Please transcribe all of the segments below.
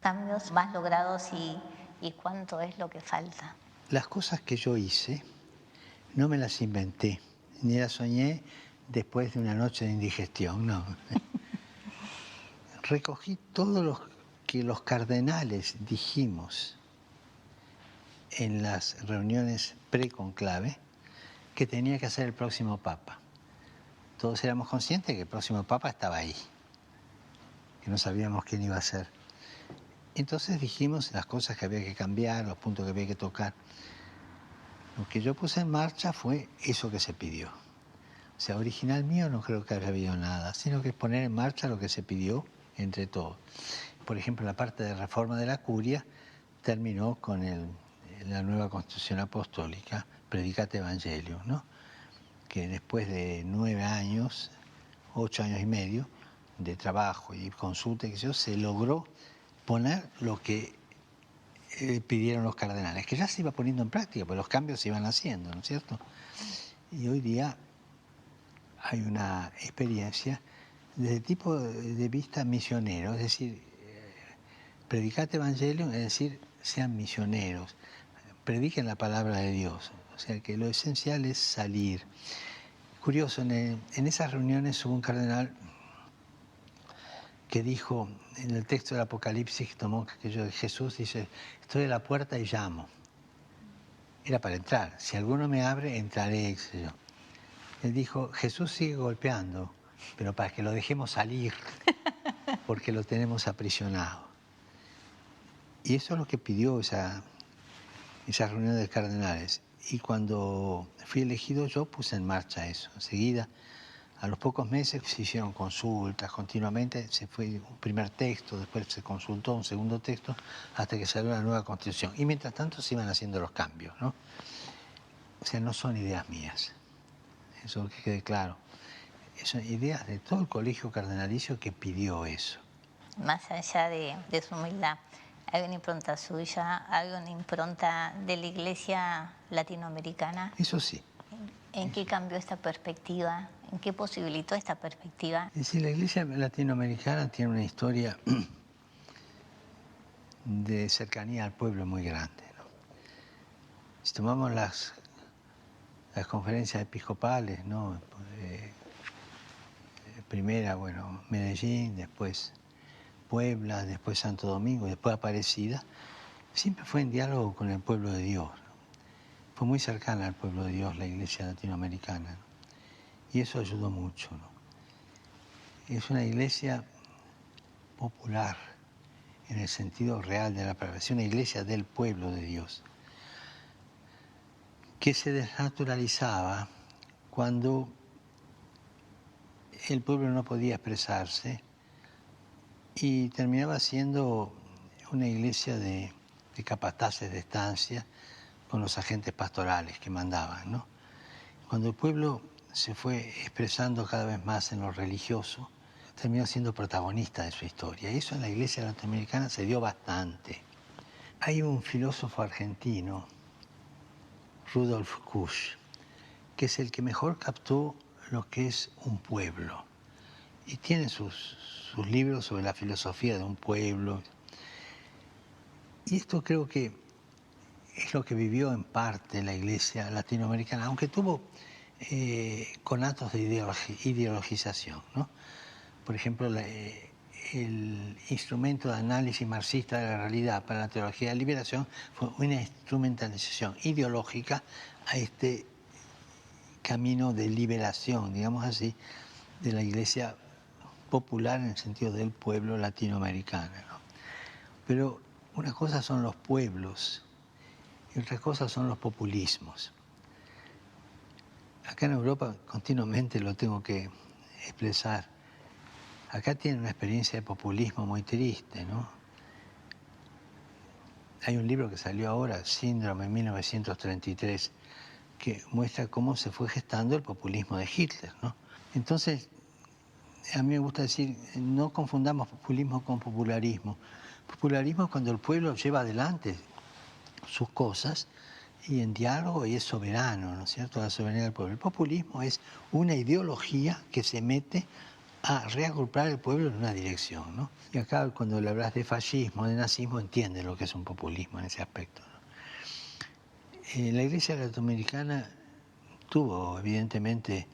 cambios más logrados y cuánto es lo que falta? Las cosas que yo hice no me las inventé, ni las soñé después de una noche de indigestión, no. Recogí todo lo que los cardenales dijimos en las reuniones pre-conclave que tenía que hacer el próximo Papa. Todos éramos conscientes de que el próximo Papa estaba ahí, que no sabíamos quién iba a ser. Entonces dijimos las cosas que había que cambiar, los puntos que había que tocar. Lo que yo puse en marcha fue eso que se pidió. O sea, original mío no creo que haya habido nada, sino que es poner en marcha lo que se pidió entre todos. Por ejemplo, la parte de reforma de la curia terminó con la nueva Constitución Apostólica, Predicate Evangelium, ¿no? Que después de 9 años, 8 años y medio de trabajo y consulta, se logró poner lo que pidieron los cardenales, que ya se iba poniendo en práctica, porque los cambios se iban haciendo, ¿no es cierto? Y hoy día hay una experiencia desde el tipo de vista misionero, es decir, predicate evangelium, es decir, sean misioneros, prediquen la palabra de Dios, o sea que lo esencial es salir. Curioso, en esas reuniones hubo un cardenal que dijo, en el texto del Apocalipsis que tomó aquello de Jesús, dice, estoy a la puerta y llamo. Era para entrar, si alguno me abre, entraré, qué sé yo. Él dijo, Jesús sigue golpeando, pero para que lo dejemos salir, porque lo tenemos aprisionado. Y eso es lo que pidió esa reunión de cardenales. Y cuando fui elegido yo puse en marcha eso. Enseguida, a los pocos meses se hicieron consultas continuamente, se fue un primer texto, después se consultó un segundo texto, hasta que salió la nueva Constitución. Y mientras tanto se iban haciendo los cambios, ¿no? O sea, no son ideas mías, eso que quede claro. Son ideas de todo el colegio cardenalicio que pidió eso. Más allá de su humildad, ¿hay una impronta suya, hay una impronta de la Iglesia latinoamericana? Eso sí. ¿En qué cambió esta perspectiva? ¿En qué posibilitó esta perspectiva? Es decir, la Iglesia latinoamericana tiene una historia de cercanía al pueblo muy grande, ¿no? Si tomamos las conferencias episcopales, ¿no? Primera, bueno, Medellín, después Puebla, después Santo Domingo, después Aparecida, siempre fue en diálogo con el pueblo de Dios, ¿no? Fue muy cercana al pueblo de Dios la Iglesia latinoamericana, ¿no? Y eso ayudó mucho, ¿no? Es una iglesia popular en el sentido real de la palabra, es una iglesia del pueblo de Dios, que se desnaturalizaba cuando el pueblo no podía expresarse y terminaba siendo una iglesia de capataces de estancia con los agentes pastorales que mandaban, ¿no? Cuando el pueblo se fue expresando cada vez más en lo religioso, terminó siendo protagonista de su historia. Y eso en la iglesia latinoamericana se dio bastante. Hay un filósofo argentino, Rudolf Kusch, que es el que mejor captó lo que es un pueblo. Y tiene sus libros sobre la filosofía de un pueblo. Y esto creo que es lo que vivió en parte la iglesia latinoamericana, aunque tuvo conatos de ideologización, ¿no? Por ejemplo, el instrumento de análisis marxista de la realidad para la teología de la liberación fue una instrumentalización ideológica a este camino de liberación, digamos así, de la iglesia popular en el sentido del pueblo latinoamericano, ¿no? Pero una cosa son los pueblos y otra cosa son los populismos. Acá en Europa continuamente lo tengo que expresar. Acá tienen una experiencia de populismo muy triste, ¿no? Hay un libro que salió ahora, Síndrome 1933, que muestra cómo se fue gestando el populismo de Hitler, ¿no? Entonces, a mí me gusta decir, no confundamos populismo con popularismo. Popularismo es cuando el pueblo lleva adelante sus cosas y en diálogo y es soberano, ¿no es cierto?, la soberanía del pueblo. El populismo es una ideología que se mete a reagrupar el pueblo en una dirección, ¿no? Y acá cuando le hablas de fascismo, de nazismo, entiende lo que es un populismo en ese aspecto, ¿no? La Iglesia latinoamericana tuvo, evidentemente,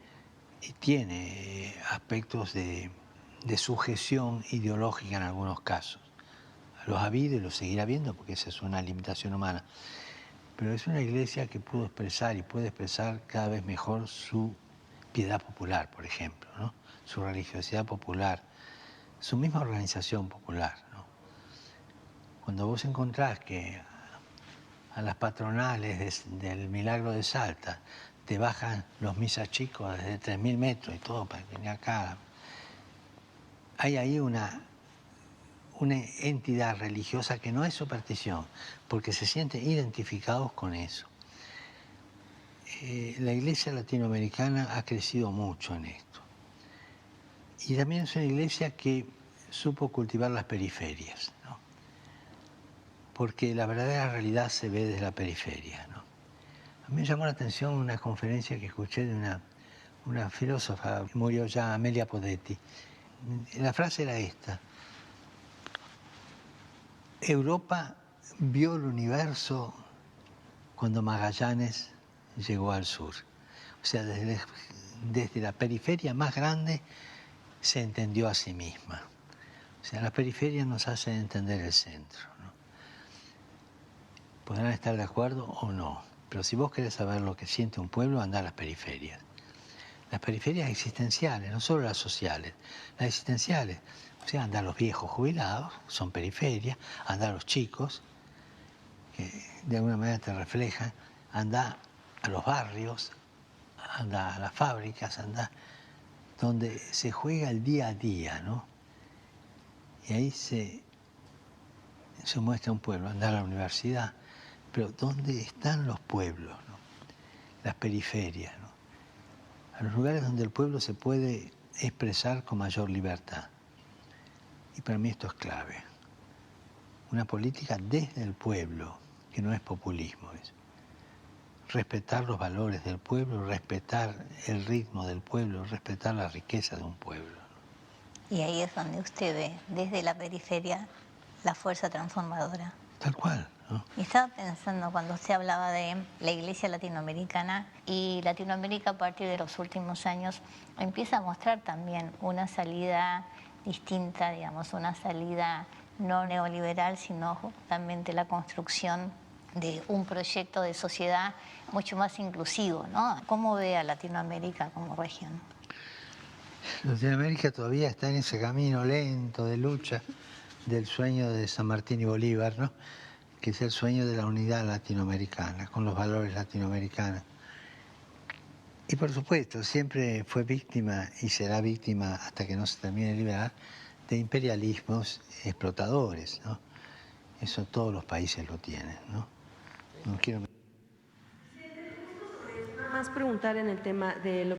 y tiene aspectos de sujeción ideológica en algunos casos. Los ha habido y los seguirá habiendo porque esa es una limitación humana. Pero es una iglesia que pudo expresar y puede expresar cada vez mejor su piedad popular, por ejemplo, ¿no? Su religiosidad popular, su misma organización popular, ¿no? Cuando vos encontrás que a las patronales del Milagro de Salta te bajan los misas chicos desde 3.000 metros y todo para venir acá, hay ahí una entidad religiosa que no es superstición, porque se sienten identificados con eso. La iglesia latinoamericana ha crecido mucho en esto. Y también es una iglesia que supo cultivar las periferias, ¿no? Porque la verdadera realidad se ve desde la periferia, ¿no? A mí me llamó la atención una conferencia que escuché de una filósofa, murió ya, Amelia Podetti. La frase era esta: Europa vio el universo cuando Magallanes llegó al sur. O sea, desde la periferia más grande se entendió a sí misma. O sea, la periferia nos hace entender el centro, ¿no? Podrán estar de acuerdo o no, pero si vos querés saber lo que siente un pueblo, andá a las periferias. Las periferias existenciales, no solo las sociales, las existenciales. O sea, andá a los viejos jubilados, son periferias, andá a los chicos, que de alguna manera te reflejan, andá a los barrios, anda a las fábricas, anda donde se juega el día a día, ¿no? Y ahí se muestra un pueblo, anda a la universidad, pero ¿dónde están los pueblos, ¿no? Las periferias, ¿no? A los lugares donde el pueblo se puede expresar con mayor libertad. Y para mí esto es clave. Una política desde el pueblo, que no es populismo, es respetar los valores del pueblo, respetar el ritmo del pueblo, respetar la riqueza de un pueblo. Y ahí es donde usted ve, desde la periferia, la fuerza transformadora. Tal cual, ¿no? Y estaba pensando cuando usted hablaba de la iglesia latinoamericana, y Latinoamérica a partir de los últimos años empieza a mostrar también una salida distinta, digamos, una salida no neoliberal, sino justamente la construcción de un proyecto de sociedad mucho más inclusivo, ¿no? ¿Cómo ve a Latinoamérica como región? Latinoamérica todavía está en ese camino lento de lucha del sueño de San Martín y Bolívar, ¿no? Que es el sueño de la unidad latinoamericana, con los valores latinoamericanos. Y por supuesto, siempre fue víctima y será víctima hasta que no se termine de liberar de imperialismos explotadores, ¿no? Eso todos los países lo tienen, ¿no? No quiero... Más preguntar en el tema de lo